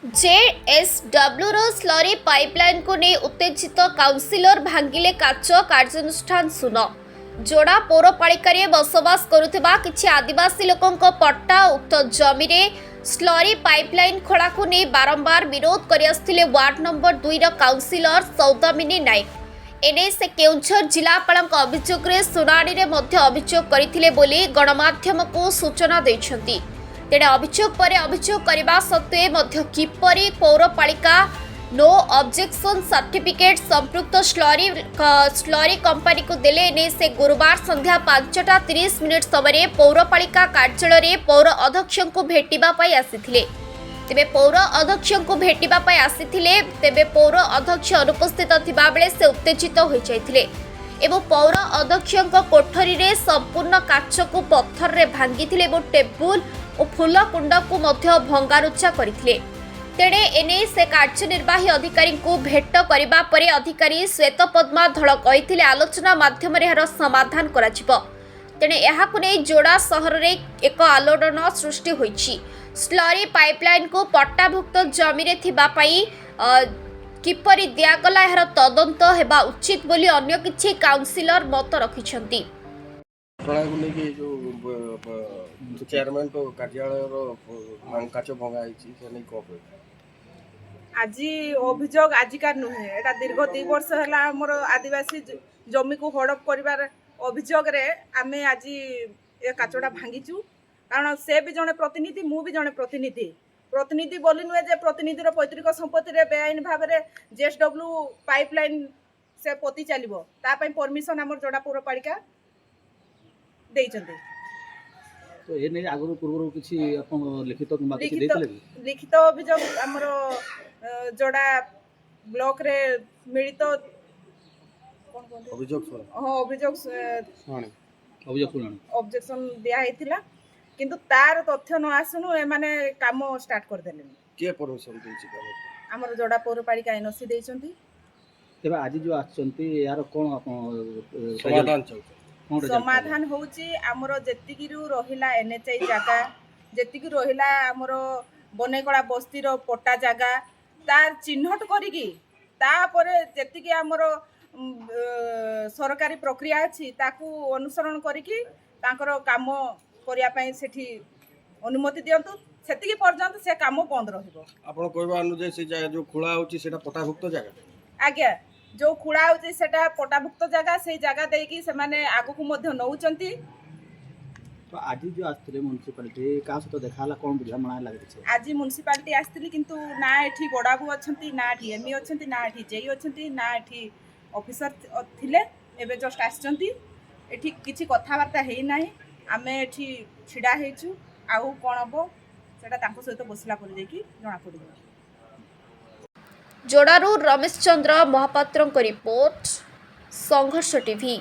JSW रो slurry pipeline को नहीं उत्तेजित काउंसिलर भांगिले काच कार्यानुष्ठान सुन जोड़ा पौरपालिका बसवास करुवा किछि आदिवासी लोकों पट्टा उक्त जमी स्लरी पाइपलाइन खोला को नहीं बारंबार विरोध कर वार्ड नंबर 2 काउंसिलर सौदामिनी नायक एने से केउंझर जिलापाल अभियोग शुणाणी अभियोग करते गणमाध्यम को सूचना देइछंती। तेणे अभियोग पर अभियोग करने सत्वे किपरि पौरपालिका नो ऑब्जेक्शन सर्टिफिकेट संपृक्त स्लरी कंपनी को देले ने से गुरुवार संध्या 5:30 समय पौरपालिका कार्यालय पौर अध्यक्ष को भेटिबा पई आसीथिले। तेबे पौर अध्यक्ष को भेटिबा पई आसीथिले तेबे पौर अध्यक्ष अनुपस्थित थिबा बेले से उत्तेजित होई जायथिले एवं पौर अध्यक्ष कोठरी रे संपूर्ण काच को पत्थर रे भांगिथिले एवं टेबुल और फूल कुंड को भंगारुचा करथिले। तेणे एने से कार्यनिर्वाही अधिकारी को भेट करिबा परे अधिकारी श्वेतपद्मा धड़ कहिथिले आलोचना माध्यम रे एहार समाधान कराजिबो। तेणे एहाकु नै जोड़ा सहर रे एक आलोड़न सृष्टि होईछि। स्लरी पाइपलाइन को पट्टाभुक्त जमी रे थिबा पई किपरि दियागला एहार तदंत हेबा उचित बोली अन्य किछि काउंसिलर मत रखिछंती। चेयरमैन तो कार्यालय काच भंगा आज अभियोग आजिकार नुहे एटा दीर्घ 2 वर्ष है आमर आदिवासी जमी को हड़प कर अभियोग आमे आज ए काचटा भांगीचु कारण से भी जड़े प्रतिनिधि मु भी जड़े प्रतिनिधि बोली नुहे जे प्रतिनिधि पैतृक संपत्ति बेआईन भाव में जेएसडब्ल्यू पाइपलाइन से पोती चलो तापाई परमिशन आमर जोड़ा पौरपालिका देइचंती। तो ए नै आगु पूर्व किछि अपन लिखित किबा किछि देथिले लिखित अभियोग हमर जोड़ा ब्लॉक रे मिलित कोन कोन अभियोग ऑब्जेक्शन दिया हेतिला किंतु तार तथ्य न आसनु ए माने काम स्टार्ट कर देले के परमिशन देछि काम हमर जोड़ा पौरपालिका एनओसी देइचंती। तेबा आज जो आछंती यार कोन अपन समाधान चाहू समाधान होउची आमर जेतिकिरु रहिला एनएचआई जागा जेतिकि रहिला आमर बनेकड़ा बस्ती रो पट्टा जागा तार चिन्हट करिकी तापर जेतिकि आमर सरकारी प्रक्रिया अछि ताकू अनुसरण करिकी तांकर काम करिया पई सेठी अनुमति दियंतु सेतिकि पर्यंत से काम बंद रहिबो। आपण कहबा अनुसार से जो खुला होची सेटा पट्टाभुक्त जागा आज्ञा जो खुड़ा होची सेटा पट्टाभुक्त जगह से जगह देकी से माने आगु को मध्य नउचंती। तो आज जो आस्थिले म्युनिसिपालिटी का सतो देखाला कोन बुझा मना लागै छै आज म्युनिसिपालिटी आस्थिली किंतु ना एठी बडाबू अछंती ना एठी एमई अछंती ना एठी जेई अछंती ना एठी ऑफिसर थिले एबे जस्ट आछंती एठी किछि कथावार्ता हेई नाही आमे एठी छिडा हेचु आउ कोन हबो सेटा तांको सहित बसला पर जेकी जणा पडिबो। जोड़ारू रमेश चंद्र महापात्र रिपोर्ट संघर्ष टीवी।